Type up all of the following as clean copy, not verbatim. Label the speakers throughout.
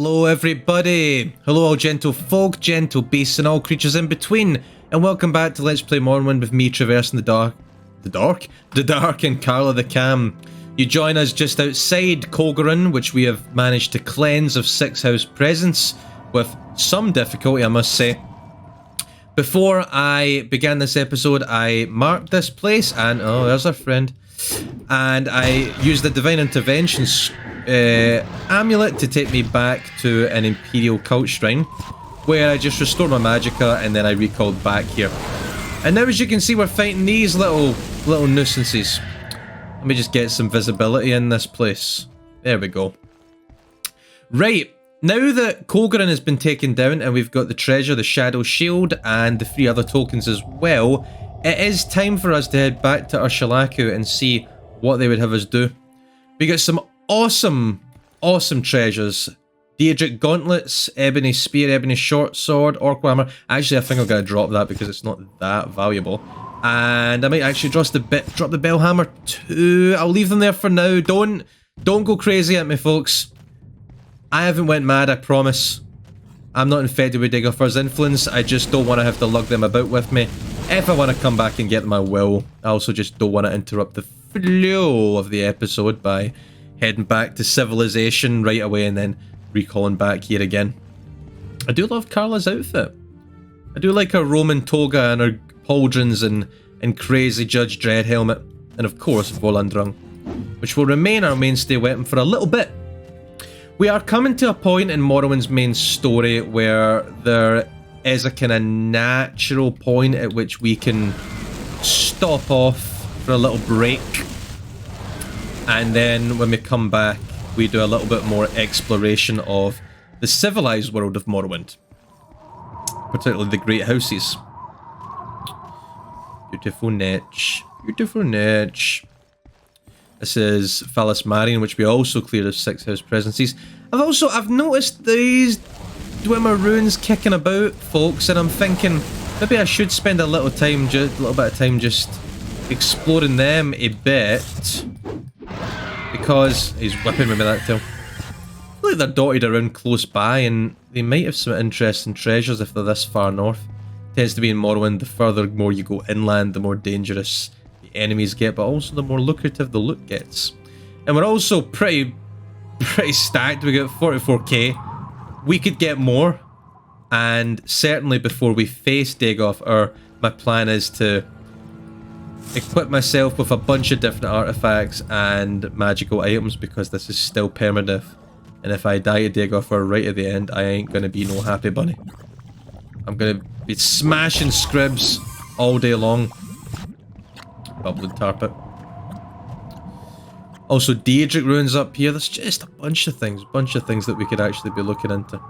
Speaker 1: Hello everybody! Hello all gentle folk, gentle beasts and all creatures in between, and welcome back to Let's Play Morrowind with me traversing the dark and Carla the Cam. You join us just outside Colgaran, which we have managed to cleanse of 6th house presence, with some difficulty I must say. Before I began this episode I marked this place and, oh there's our friend, and I used the Divine Intervention amulet to take me back to an Imperial cult shrine, where I just restored my magicka and then I recalled back here. And now as you can see we're fighting these little nuisances. Let me just get some visibility in this place. There we go. Right, now that Colgaran has been taken down and we've got the treasure, the Shadow Shield and the 3 other tokens as well, it is time for us to head back to Ursulaku and see what they would have us do. We got some awesome treasures. Daedric gauntlets, ebony spear, ebony short sword, orc armor. Actually, I think I'm gonna drop that because it's not that valuable. And I might actually drop the bell hammer too. I'll leave them there for now. Don't go crazy at me, folks. I haven't went mad, I promise. I'm not infected with Diggerfur's influence. I just don't want to have to lug them about with me. If I want to come back and get them, I will. I also just don't want to interrupt the flow of the episode by heading back to civilization right away and then recalling back here again. I do love Carla's outfit. I do like her Roman toga and her pauldrons and crazy Judge Dredd helmet. And of course, Volandrung, which will remain our mainstay weapon for a little bit. We are coming to a point in Morrowind's main story where there is a kind of natural point at which we can stop off for a little break. And then when we come back, we do a little bit more exploration of the civilized world of Morrowind. Particularly the great houses. Beautiful niche. Beautiful niche. This is Phallus Marion, which we also cleared of 6th house presences. I've noticed these Dwemer runes kicking about, folks, and I'm thinking maybe I should spend a little bit of time just exploring them a bit. Because he's whipping me with that tail. I feel like they're dotted around close by and they might have some interesting treasures if they're this far north. It tends to be in Morrowind, the further more you go inland, the more dangerous the enemies get, but also the more lucrative the loot gets. And we're also pretty stacked. We got 44k. We could get more, and certainly before we face Dagoth, my plan is to equip myself with a bunch of different artifacts and magical items, because this is still permadeath, and if I die to Dagoth right at the end, I ain't gonna be no happy bunny. I'm gonna be smashing scribs all day long. Bubbling tarpit. Also, Daedric runes up here. There's just a bunch of things that we could actually be looking into.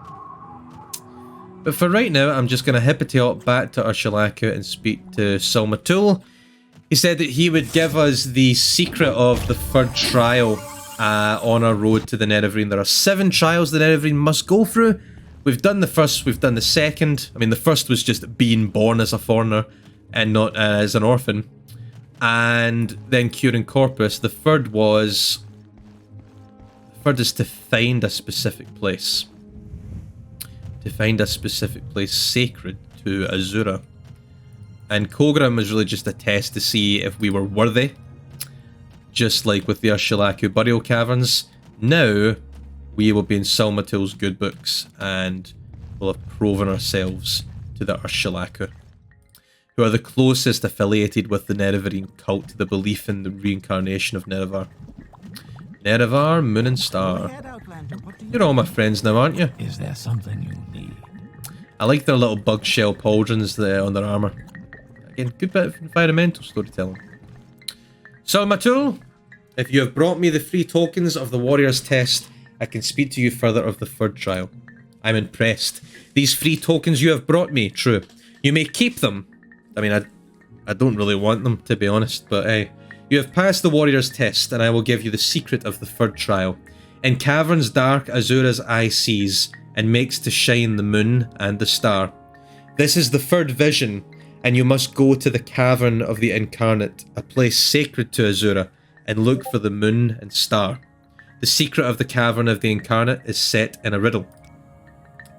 Speaker 1: But for right now, I'm just gonna hippity hop back to Ursulaku and speak to Silmatul. He said that he would give us the secret of the 3rd trial on our road to the Nerevarine. There are 7 trials the Nerevarine must go through. We've done the first, we've done the second. I mean, the first was just being born as a foreigner and not as an orphan. And then curing corpus. The third is to find a specific place. To find a specific place sacred to Azura. And Colgaran was really just a test to see if we were worthy. Just like with the Ursulaku burial caverns. Now, we will be in Silmatul's good books and will have proven ourselves to the Ursulaku, who are the closest affiliated with the Nerevarine cult to the belief in the reincarnation of Nerevar. Nerevar, Moon and Star. You're all my friends now, aren't you?
Speaker 2: Is there something you need?
Speaker 1: I like their little bug shell pauldrons there on their armour. Again, good bit of environmental storytelling. Silmatul, if you have brought me the 3 tokens of the warrior's test, I can speak to you further of the 3rd trial. I'm impressed. These 3 tokens you have brought me, true. You may keep them. I mean, I don't really want them, to be honest, but hey. You have passed the warrior's test, and I will give you the secret of the 3rd trial. In caverns dark, Azura's eye sees, and makes to shine the moon and the star. This is the 3rd vision, and you must go to the cavern of the incarnate, a place sacred to Azura, and look for the moon and star. The secret of the cavern of the incarnate is set in a riddle.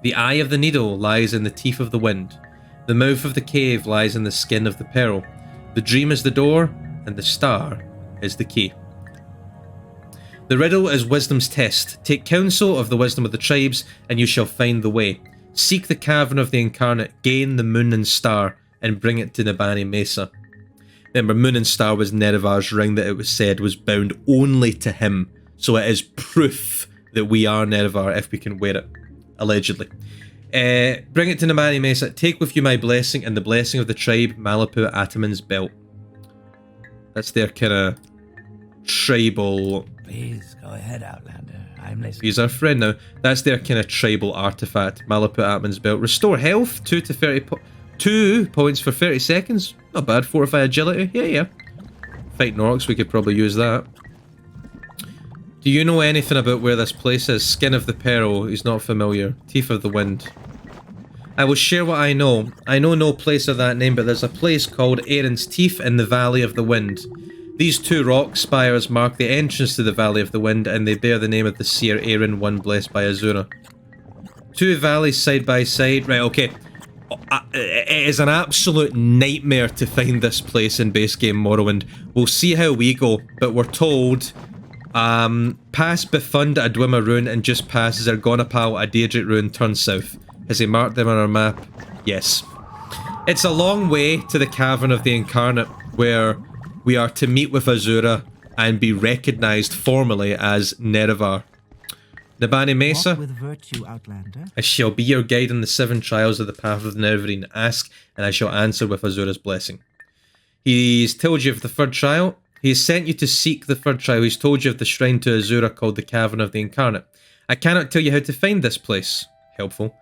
Speaker 1: The eye of the needle lies in the teeth of the wind. The mouth of the cave lies in the skin of the pearl. The dream is the door, and the star is the key. The riddle is wisdom's test. Take counsel of the wisdom of the tribes, and you shall find the way. Seek the cavern of the incarnate, gain the moon and star, and bring it to Nabani Mesa. Remember, moon and star was Nerevar's ring that it was said was bound only to him, so it is proof that we are Nerevar if we can wear it, allegedly. Bring it to Nabani Mesa. Take with you my blessing and the blessing of the tribe, Malapu Ataman's belt. That's their kind of tribal...
Speaker 2: Please go ahead, Outlander. I'm listening.
Speaker 1: He's our friend now. That's their kind of tribal artifact, Malapu Ataman's belt. Restore health, 2 to 30 2 points for 30 seconds. Not bad. Fortify agility. Yeah. Fighting orcs, we could probably use that. Do you know anything about where this place is? Skin of the Pearl. He's not familiar. Teeth of the Wind. I will share what I know. I know no place of that name, but there's a place called Erin's Teeth in the Valley of the Wind. These 2 rock spires mark the entrance to the Valley of the Wind, and they bear the name of the seer Erin, one blessed by Azura. 2 valleys side by side. Right, okay. It is an absolute nightmare to find this place in base game Morrowind. We'll see how we go, but we're told... past Befund Adwima Ruin and just past Zergonapal Adadrit Ruin turn south. Has he marked them on our map? Yes. It's a long way to the Cavern of the Incarnate, where we are to meet with Azura and be recognised formally as Nerevar. Nabani Mesa,
Speaker 2: Walk with virtue, Outlander.
Speaker 1: I shall be your guide in the 7 trials of the path of the Nerevarine. Ask, and I shall answer with Azura's blessing. He's told you of the 3rd trial. He has sent you to seek the 3rd trial. He's told you of the shrine to Azura called the Cavern of the Incarnate. I cannot tell you how to find this place. Helpful.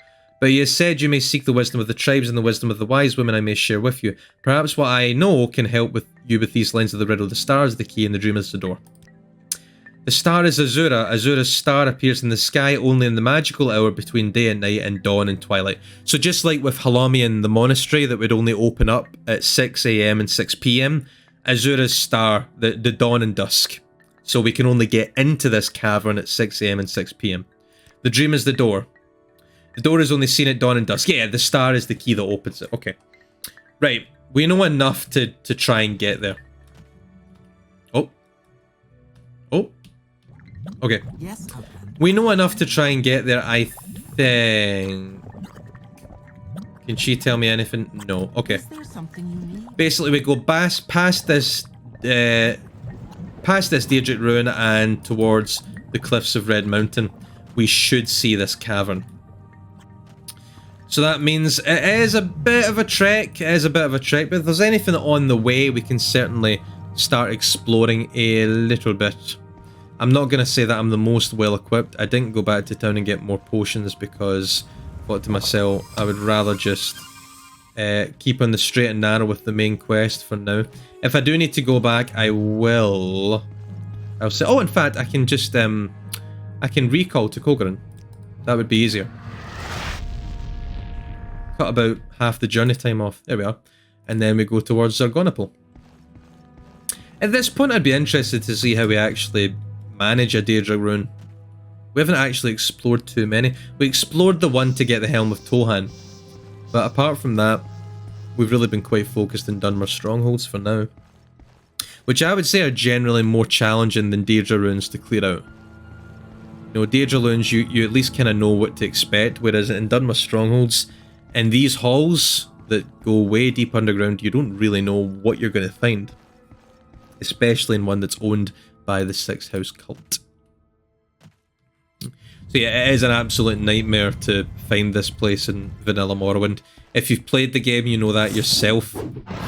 Speaker 1: But he has said you may seek the wisdom of the tribes and the wisdom of the wise women I may share with you. Perhaps what I know can help with you with these lines of the riddle. The star is the key and the dream is the door. The star is Azura. Azura's star appears in the sky only in the magical hour between day and night and dawn and twilight. So just like with Halami and the monastery that would only open up at 6 AM and 6 PM, Azura's star, the dawn and dusk. So we can only get into this cavern at 6 AM and 6 PM. The dream is the door. The door is only seen at dawn and dusk. Yeah, the star is the key that opens it. Okay. Right. We know enough to try and get there. Oh. Okay.
Speaker 2: Yes,
Speaker 1: we know enough to try and get there, I think. Can she tell me anything? No. Okay.
Speaker 2: Is there something you need?
Speaker 1: Basically, we go past this Adadrit Ruin and towards the cliffs of Red Mountain. We should see this cavern. So that means it is a bit of a trek. But if there's anything on the way, we can certainly start exploring a little bit. I'm not going to say that I'm the most well equipped. I didn't go back to town and get more potions because I thought to myself, I would rather just keep on the straight and narrow with the main quest for now. If I do need to go back, I will. I'll say, oh, in fact, I can just, I can recall to Kogarin. That would be easier. Cut about half the journey time off. There we are. And then we go towards Zergonapal. At this point, I'd be interested to see how we actually manage a Adadrit Ruin. We haven't actually explored too many. We explored the one to get the Helm of Tohan. But apart from that, we've really been quite focused in Dunmer strongholds for now. Which I would say are generally more challenging than Adadrit Ruins to clear out. You know, Adadrit Ruins, you at least kind of know what to expect, whereas in Dunmer strongholds, in these halls that go way deep underground, you don't really know what you're going to find. Especially in one that's owned by the Sixth House cult. So yeah, it is an absolute nightmare to find this place in Vanilla Morrowind. If you've played the game, you know that yourself.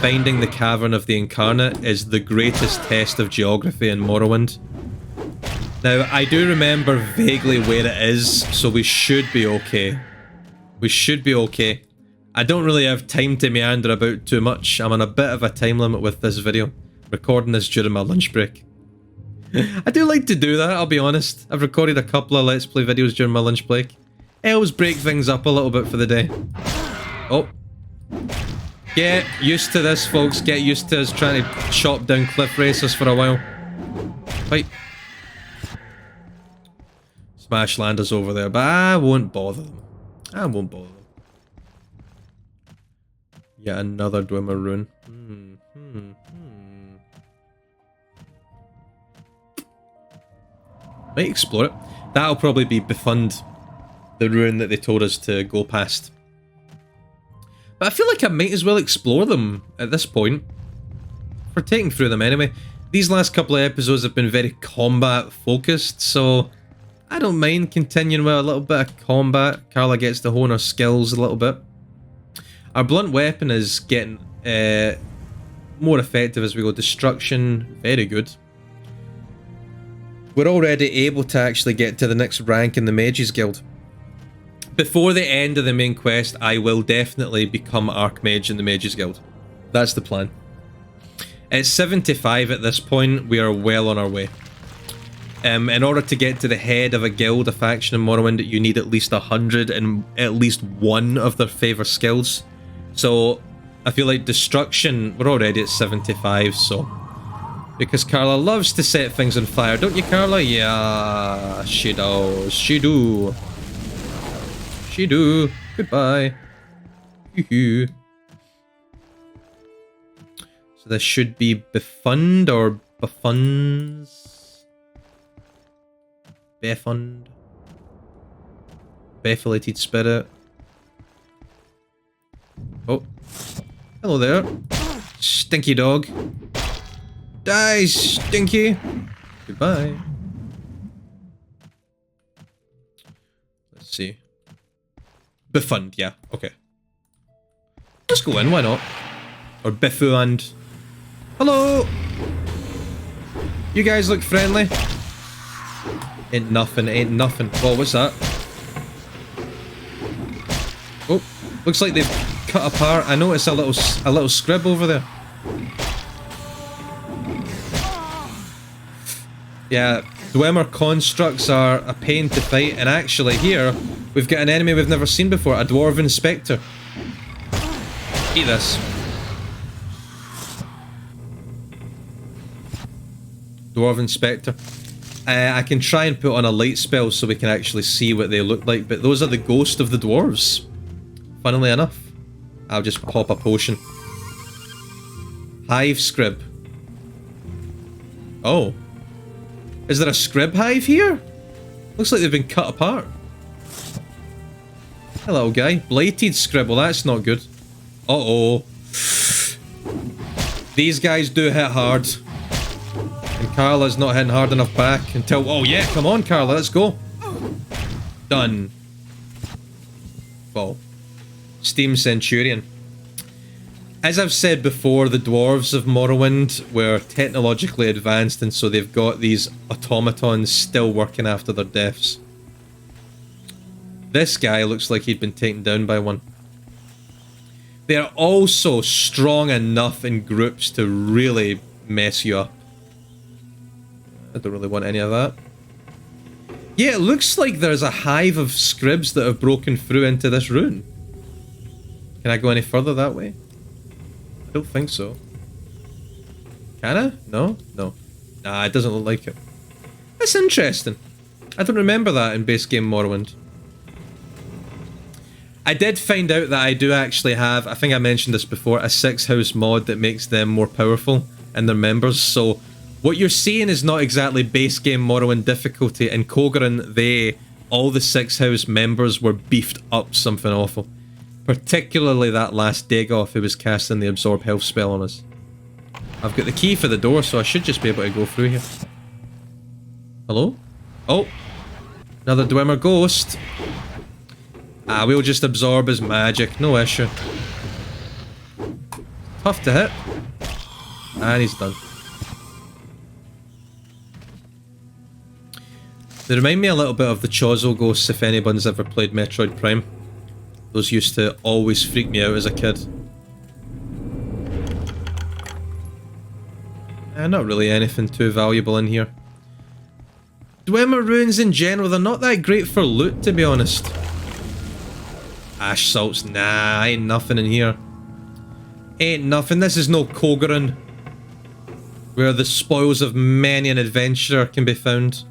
Speaker 1: Finding the Cavern of the Incarnate is the greatest test of geography in Morrowind. Now, I do remember vaguely where it is, so we should be okay. We should be okay. I don't really have time to meander about too much. I'm on a bit of a time limit with this video. Recording this during my lunch break. I do like to do that, I'll be honest. I've recorded a couple of Let's Play videos during my lunch break. I always break things up a little bit for the day. Oh. Get used to this, folks. Get used to us trying to chop down cliff racers for a while. Right. Smash Landers over there, but I won't bother them. I won't bother them. Yet another Dwemer rune. Might explore it. That'll probably be befund the rune that they told us to go past. But I feel like I might as well explore them at this point. We're taking through them anyway. These last couple of episodes have been very combat focused, so I don't mind continuing with a little bit of combat. Carla gets to hone her skills a little bit. Our blunt weapon is getting more effective as we go. Destruction, very good. We're already able to actually get to the next rank in the Mages Guild. Before the end of the main quest, I will definitely become Archmage in the Mages Guild. That's the plan. It's 75 at this point. We are well on our way. In order to get to the head of a guild, a faction in Morrowind, you need at least 100 and at least one of their favourite skills. So I feel like destruction, we're already at 75, so... Because Carla loves to set things on fire, don't you, Carla? Yeah, she does. She do. She do. Goodbye. Hoo-hoo. So this should be befund or befunds? Befund. Befilated spirit. Oh. Hello there. Stinky dog. Die, Stinky. Goodbye. Let's see. Befund, yeah. Okay. Let's go in, why not? Or Befund. Hello! You guys look friendly. Ain't nothing, ain't nothing. Whoa, what's that? Oh, looks like they've cut apart. I noticed a little scrib over there. Yeah, Dwemer constructs are a pain to fight, and actually here, we've got an enemy we've never seen before, a Dwarven Spectre. Eat this. Dwarven Spectre. I can try and put on a light spell so we can actually see what they look like, but those are the ghost of the dwarves. Funnily enough. I'll just pop a potion. Hive Scrib. Oh. Is there a Scrib Hive here? Looks like they've been cut apart. Hello, guy. Blighted Scrib. Well, that's not good. Uh-oh. These guys do hit hard. And Carla's not hitting hard enough back until... Oh, yeah, come on, Carla, let's go. Done. Well, Steam Centurion. As I've said before, the dwarves of Morrowind were technologically advanced, and so they've got these automatons still working after their deaths. This guy looks like he'd been taken down by one. They are also strong enough in groups to really mess you up. I don't really want any of that. Yeah, it looks like there's a hive of scribs that have broken through into this rune. Can I go any further that way? I don't think so. Can I? No? No. Nah, it doesn't look like it. That's interesting. I don't remember that in base game Morrowind. I did find out that I do actually have, I think I mentioned this before, a 6-house mod that makes them more powerful and their members, so what you're seeing is not exactly base game Morrowind difficulty. In Kogoran, all the 6-house members were beefed up something awful. Particularly that last Dagoth who was casting the absorb health spell on us. I've got the key for the door, so I should just be able to go through here. Hello? Oh! Another Dwemer ghost. Ah, we'll just absorb his magic, no issue. Tough to hit. And he's done. They remind me a little bit of the Chozo ghosts if anyone's ever played Metroid Prime. Those used to always freak me out as a kid. Not really anything too valuable in here. Dwemer runes in general, they're not that great for loot, to be honest. Ash salts, nah, ain't nothing in here. Ain't nothing, this is no Kogoran, where the spoils of many an adventurer can be found.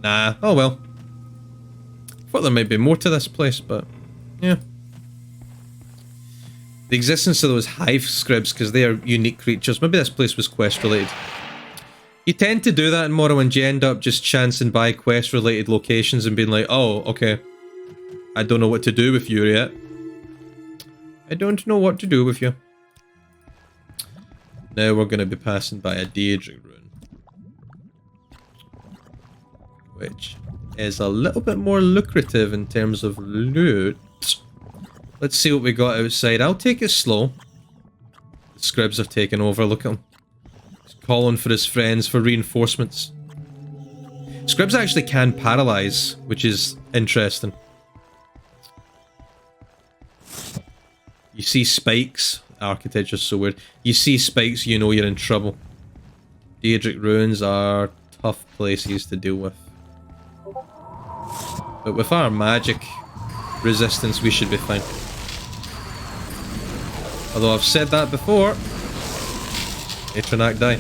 Speaker 1: Nah, oh well. Thought there might be more to this place, but Yeah. The existence of those hive scribs, because they are unique creatures. Maybe this place was quest related. You tend to do that in Morrowind. You end up just chancing by quest related locations and being like, oh, okay. I don't know what to do with you yet. I don't know what to do with you. Now we're going to be passing by a Daedric rune, which is a little bit more lucrative in terms of loot. Let's see what we got outside. I'll take it slow. The scribs have taken over. Look at him. He's calling for his friends for reinforcements. Scribs actually can paralyze, which is interesting. You see spikes. Architecture's so weird. You see spikes, you know you're in trouble. Daedric ruins are tough places to deal with. But with our magic resistance, we should be fine. Although I've said that before. Atronak die.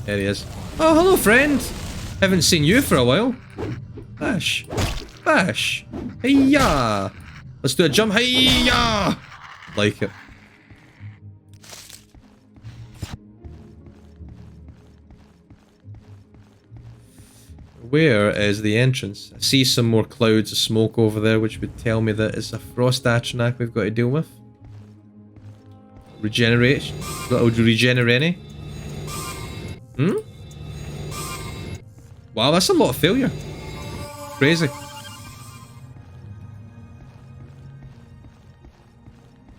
Speaker 1: There he is. Oh, hello, friend. Haven't seen you for a while. Bash. Bash. Hey-ya. Let's do a jump. Hey-ya. Like it. Where is the entrance? I see some more clouds of smoke over there, which would tell me that it's a frost Atronak we've got to deal with. Regeneration? Little regenerate? Hmm? Wow, that's a lot of failure. Crazy.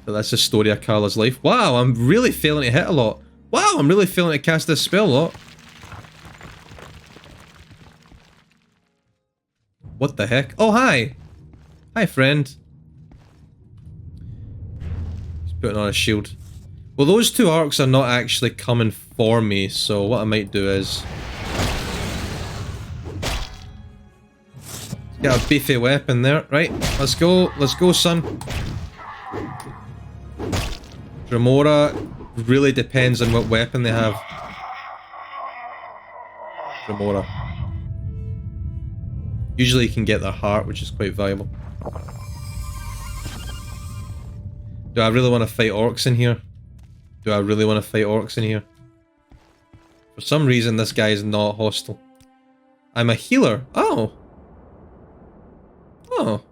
Speaker 1: So that's the story of Carla's life. Wow, I'm really failing to hit a lot. Wow, I'm really failing to cast this spell a lot. What the heck? Oh, hi! Hi, friend. He's putting on a shield. Well, those two arcs are not actually coming for me, so what I might do is... get a beefy weapon there. Right, let's go, son. Dremora really depends on what weapon they have. Dremora. Usually you can get their heart, which is quite valuable. Do I really want to fight orcs in here? Do I really want to fight orcs in here? For some reason this guy is not hostile. I'm a healer. Oh. Oh.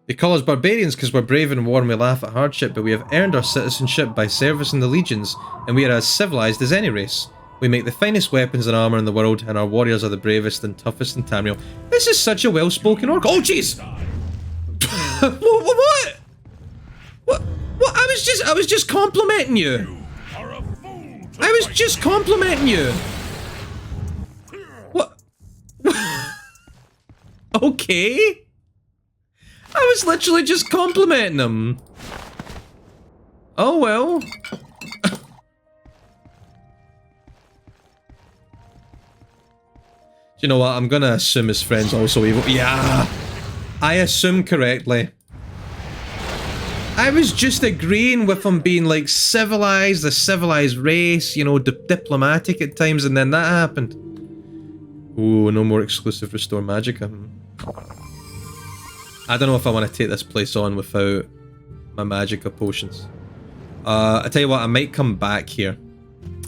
Speaker 1: They call us barbarians because we're brave and warm, we laugh at hardship, but we have earned our citizenship by service in the legions, and we are as civilized as any race. We make the finest weapons and armor in the world, and our warriors are the bravest and toughest in Tamriel. This is such a well-spoken orc. Oh, jeez! What? What? What? I was just complimenting you. I was just complimenting you. What? Okay. I was literally just complimenting him. Oh well. You know what? I'm gonna assume his friend's also evil. Yeah! I assume correctly. I was just agreeing with him being like civilized, a civilized race, you know, diplomatic at times, and then that happened. Ooh, no more exclusive restore magicka. I don't know if I want to take this place on without my magicka potions. I tell you what, I might come back here.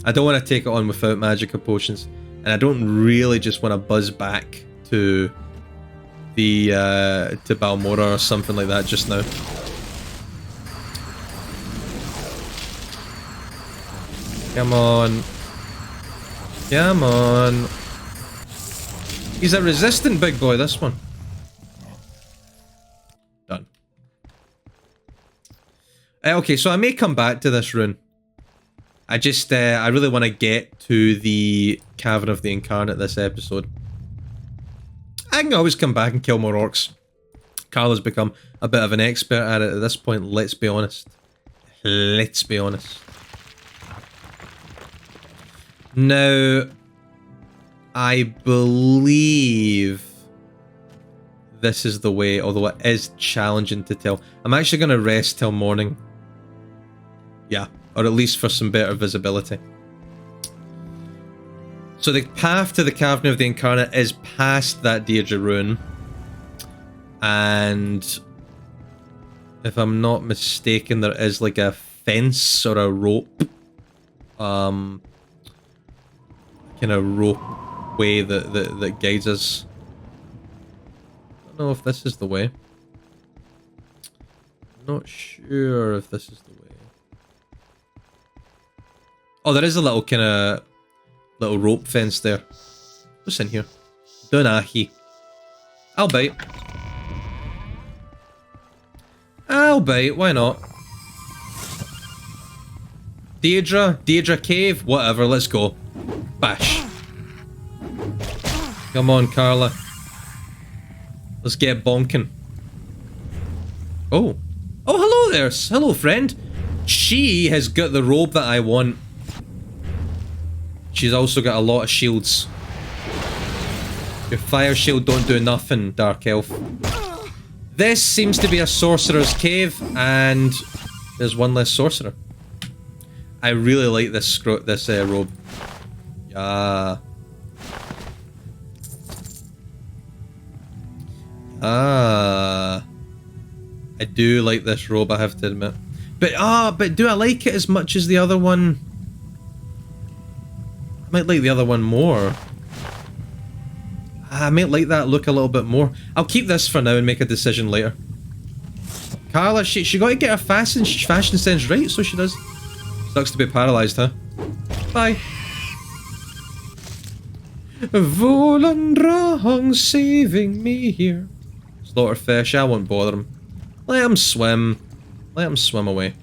Speaker 1: I don't want to take it on without magicka potions. And I don't really just want to buzz back to the to Balmora or something like that just now. Come on. Come on. He's a resistant big boy, this one. Done. Okay, so I may come back to this rune. I just, I really want to get to the Cavern of the Incarnate this episode. I can always come back and kill more orcs. Carla's become a bit of an expert at it at this point, let's be honest. Let's be honest. Now, I believe this is the way, although it is challenging to tell. I'm actually going to rest till morning. Yeah. Or at least for some better visibility. So the path to the Cavern of the Incarnate is past that Daedra rune. And if I'm not mistaken, there is like a fence or a rope. Kind of rope way that guides us. I don't know if this is the way. I'm not sure if this is the way. Oh, there is a little kind of little rope fence there. What's in here? Dirnae. I'll bite. I'll bite, why not? Deirdre cave, whatever, let's go. Bash. Come on, Carla. Let's get bonking. Oh. Oh, hello there. Hello, friend. She has got the robe that I want. She's also got a lot of shields. Your fire shield don't do nothing, Dark Elf. This seems to be a sorcerer's cave, and there's one less sorcerer. I really like this robe. Yeah. I do like this robe, I have to admit. But do I like it as much as the other one? I might like the other one more. I might like that look a little bit more. I'll keep this for now and make a decision later. Carla, she got to get her fashion sense right, so she does. Sucks to be paralysed, huh? Bye. Volandrang saving me here. Slaughterfish, I won't bother him. Let him swim. Let him swim away.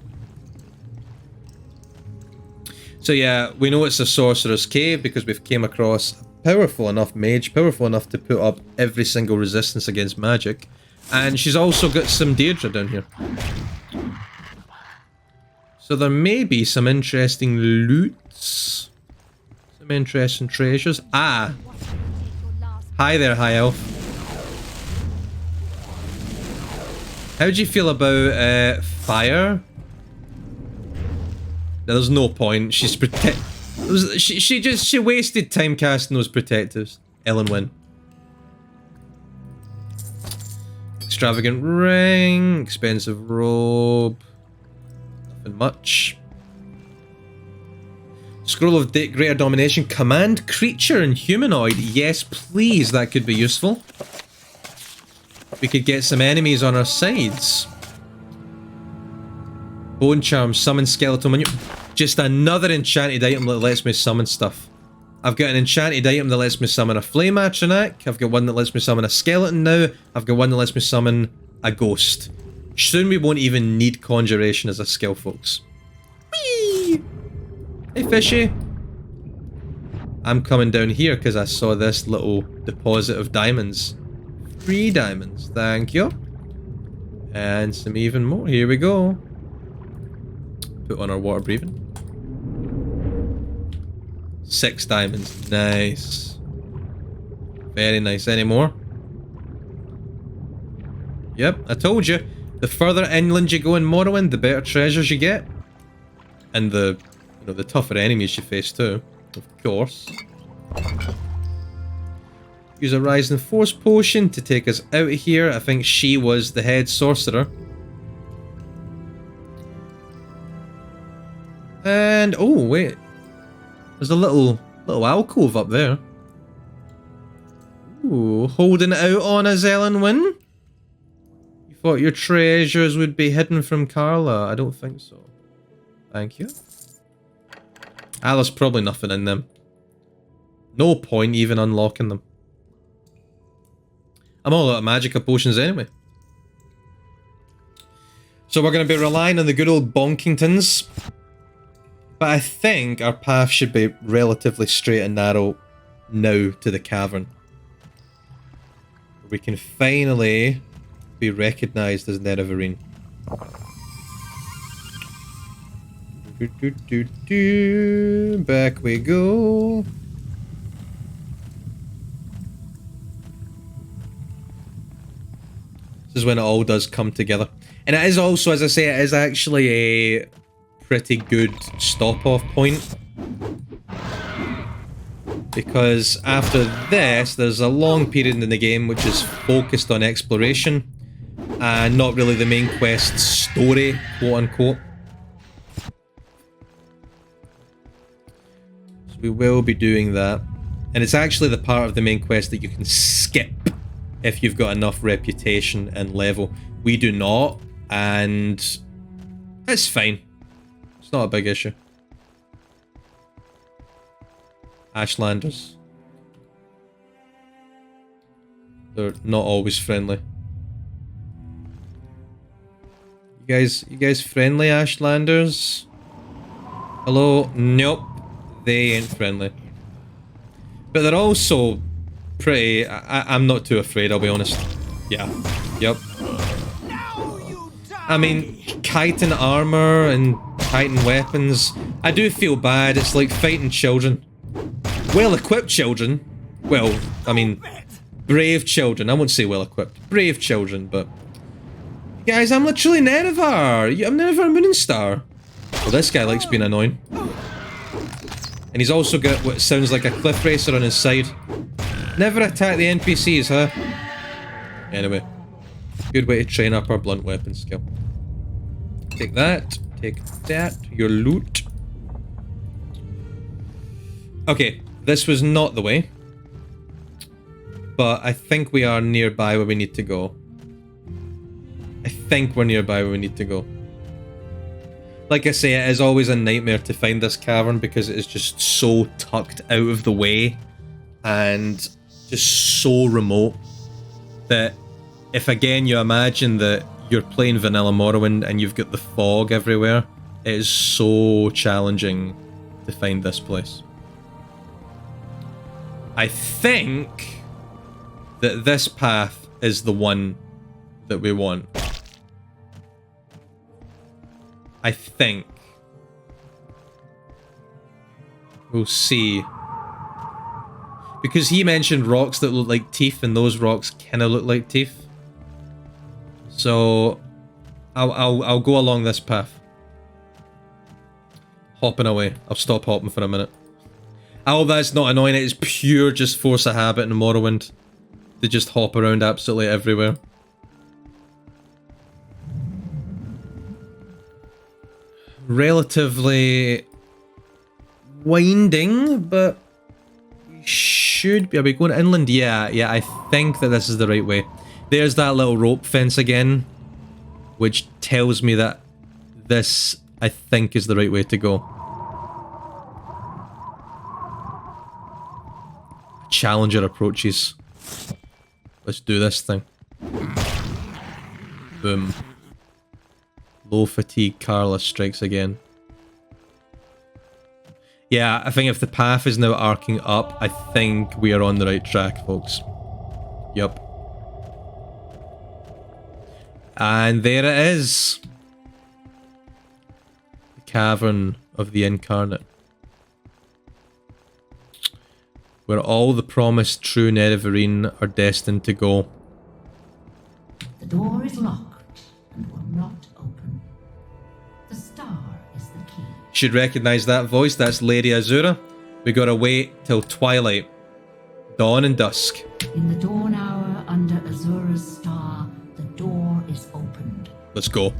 Speaker 1: So yeah, we know it's a sorcerer's cave because we've came across a powerful enough mage, powerful enough to put up every single resistance against magic. And she's also got some Deirdre down here. So there may be some interesting loots. Some interesting treasures. Ah! Hi there, High Elf. How do you feel about fire? There's no point. She's she wasted time casting those protectives. Ellen win. Extravagant ring, expensive robe. Nothing much. Scroll of Greater Domination. Command creature and humanoid. Yes, please. That could be useful. We could get some enemies on our sides. Bone charm. Summon skeletal menu. Just another enchanted item that lets me summon stuff. I've got an enchanted item that lets me summon a flame atronach. I've got one that lets me summon a skeleton now. I've got one that lets me summon a ghost. Soon we won't even need conjuration as a skill, folks. Whee! Hey, fishy. I'm coming down here because I saw this little deposit of diamonds. 3 diamonds, thank you. And some even more. Here we go. Put on our water breathing. 6 diamonds. Nice. Very nice. Any more? Yep, I told you. The further inland you go in Morrowind, the better treasures you get. And the tougher enemies you face too. Of course. Use a Rising Force potion to take us out of here. I think she was the head sorcerer. And oh wait. There's a little alcove up there. Ooh, holding it out on us, Ellenwyn? You thought your treasures would be hidden from Carla? I don't think so. Thank you. Ah, there's probably nothing in them. No point even unlocking them. I'm all out of magica potions anyway. So we're going to be relying on the good old Bonkingtons. But I think our path should be relatively straight and narrow now to the cavern. We can finally be recognised as Nerevarine. Back we go. This is when it all does come together. And it is also, as I say, it is actually a pretty good stop-off point. Because after this, there's a long period in the game which is focused on exploration. and not really the main quest story, quote unquote. So we will be doing that. And it's actually the part of the main quest that you can skip if you've got enough reputation and level. We do not, and it's fine. It's not a big issue. Ashlanders. They're not always friendly. You guys friendly, Ashlanders? Hello? Nope. They ain't friendly. But they're also pretty... I'm not too afraid, I'll be honest. Yeah. Yep. I mean, chitin armor and chitin weapons. I do feel bad. It's like fighting children. Well-equipped children. Well, I mean, brave children. I won't say well-equipped. Brave children, but... Guys, I'm literally Nerevar. I'm Nerevar Moonstar. Well, this guy likes being annoying. And he's also got what sounds like a cliff racer on his side. Never attack the NPCs, huh? Anyway. Good way to train up our blunt weapon skill. Take that. Take that. Your loot. Okay. This was not the way. But I think we are nearby where we need to go. I think we're nearby where we need to go. Like I say, it is always a nightmare to find this cavern because it is just so tucked out of the way and just so remote that if again you imagine that you're playing vanilla Morrowind and you've got the fog everywhere, it is so challenging to find this place. I think that this path is the one that we want. I think. We'll see. Because he mentioned rocks that look like teeth, and those rocks kind of look like teeth. So I'll go along this path. Hopping away. I'll stop hopping for a minute. Oh, that's not annoying. It is pure just force of habit in Morrowind. They just hop around absolutely everywhere. Relatively winding, but we should be. Are we going inland? Yeah, I think that this is the right way. There's that little rope fence again, which tells me that this, I think, is the right way to go. Challenger approaches. Let's do this thing. Boom. Low fatigue Carla strikes again. Yeah, I think if the path is now arcing up, I think we are on the right track, folks. Yup. And there it is. The cavern of the incarnate. Where all the promised true Nerevarine are destined to go.
Speaker 3: The door is locked and will not open. The star is the key.
Speaker 1: Should recognize that voice. That's Lady Azura. We gotta wait till twilight. Dawn and dusk.
Speaker 3: In the dawn hour under Azura's star, the door is opened.
Speaker 1: Let's go.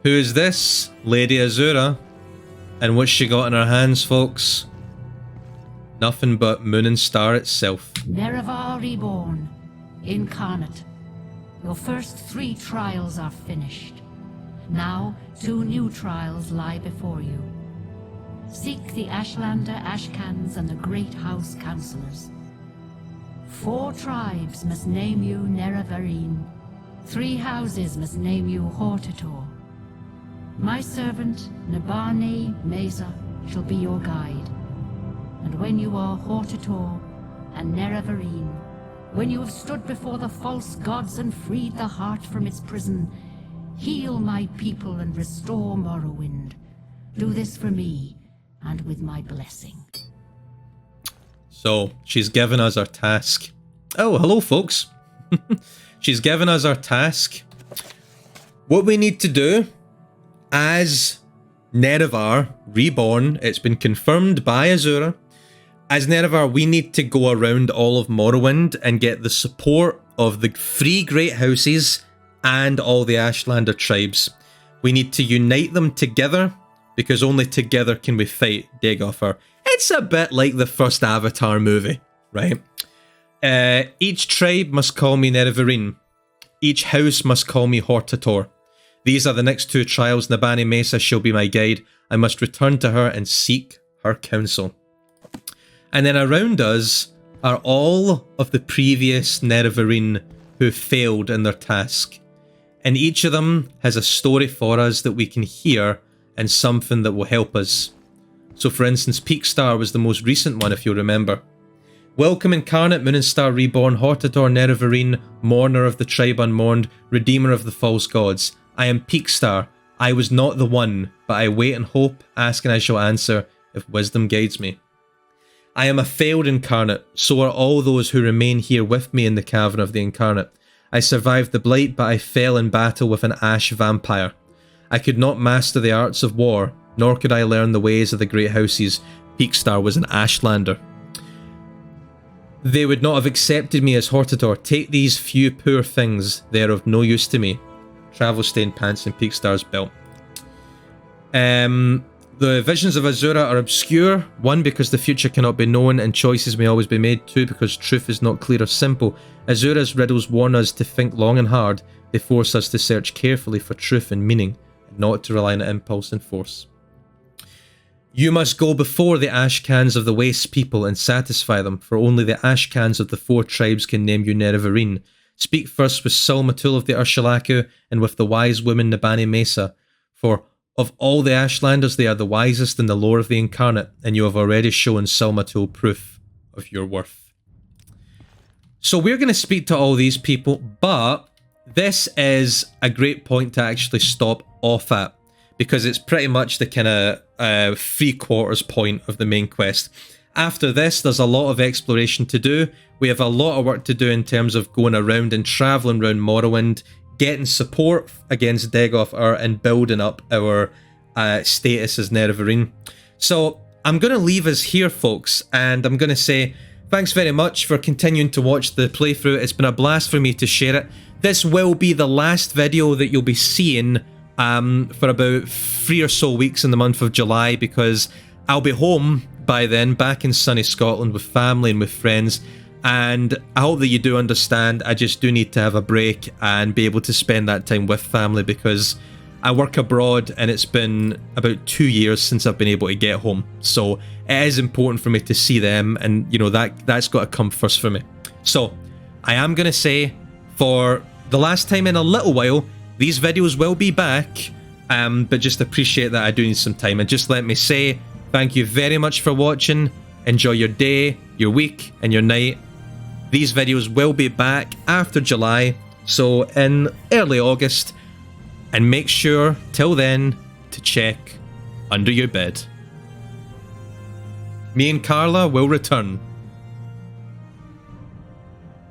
Speaker 1: Who is this? Lady Azura. And what's she got in her hands, folks? Nothing but Moon and Star itself.
Speaker 3: Nerevar Reborn, incarnate. Your first 3 trials are finished. Now 2 new trials lie before you. Seek the Ashlander Ashcans and the Great House Councillors. 4 tribes must name you Nerevarine. 3 houses must name you Hortator. My servant, Nabane Mesa, shall be your guide. And when you are Hortator and Nerevarine, when you have stood before the false gods and freed the heart from its prison, heal my people and restore Morrowind. Do this for me, and with my blessing.
Speaker 1: So, she's given us our task. Oh, hello, folks. She's given us our task. What we need to do, as Nerevar Reborn, it's been confirmed by Azura, As Nerevar, we need to go around all of Morrowind and get the support of the 3 great houses and all the Ashlander tribes. We need to unite them together, because only together can we fight Dagothr. It's a bit like the first Avatar movie, right? Each tribe must call me Nerevarine. Each house must call me Hortator. These are the next 2 trials. Nabani Mesa shall be my guide. I must return to her and seek her counsel. And then around us are all of the previous Nerevarine who failed in their task. And each of them has a story for us that we can hear and something that will help us. So for instance, Peakstar was the most recent one, if you'll remember. Welcome incarnate, Moon and Star Reborn, Hortator Nerevarine, Mourner of the Tribe Unmourned, Redeemer of the False Gods. I am Peakstar. I was not the one, but I wait and hope, ask and I shall answer, if wisdom guides me. I am a failed incarnate, so are all those who remain here with me in the cavern of the incarnate. I survived the blight, but I fell in battle with an ash vampire. I could not master the arts of war, nor could I learn the ways of the great houses. Peakstar was an Ashlander. They would not have accepted me as Hortator. Take these few poor things, they are of no use to me. Travel-stained pants and Peakstar's belt. The visions of Azura are obscure. 1, because the future cannot be known and choices may always be made. 2, because truth is not clear or simple. Azura's riddles warn us to think long and hard. They force us to search carefully for truth and meaning, and not to rely on impulse and force. You must go before the Ashcans of the Waste people and satisfy them, for only the Ashcans of the 4 tribes can name you Nerevarine. Speak first with Sulmatul of the Urshalaku and with the wise woman Nabani Mesa, for of all the Ashlanders they are the wisest in the lore of the Incarnate, and you have already shown Sulmatul proof of your worth. So we're going to speak to all these people, but this is a great point to actually stop off at, because it's pretty much the kind of 3/4 point of the main quest. After this, there's a lot of exploration to do. We have a lot of work to do in terms of going around and travelling around Morrowind, getting support against Dagothr and building up our status as Nerevarine. So I'm going to leave us here, folks, and I'm going to say thanks very much for continuing to watch the playthrough. It's been a blast for me to share it. This will be the last video that you'll be seeing for about 3 or so weeks in the month of July, because I'll be home by then, back in sunny Scotland with family and with friends. And I hope that you do understand, I just do need to have a break and be able to spend that time with family, because I work abroad and it's been about 2 years since I've been able to get home. So it is important for me to see them, and you know, that's got to come first for me. So I am going to say, for the last time in a little while, these videos will be back, but just appreciate that I do need some time. And just let me say, thank you very much for watching. Enjoy your day, your week, and your night. These videos will be back after July, so in early August, and make sure, till then, to check under your bed. Me and Carla will return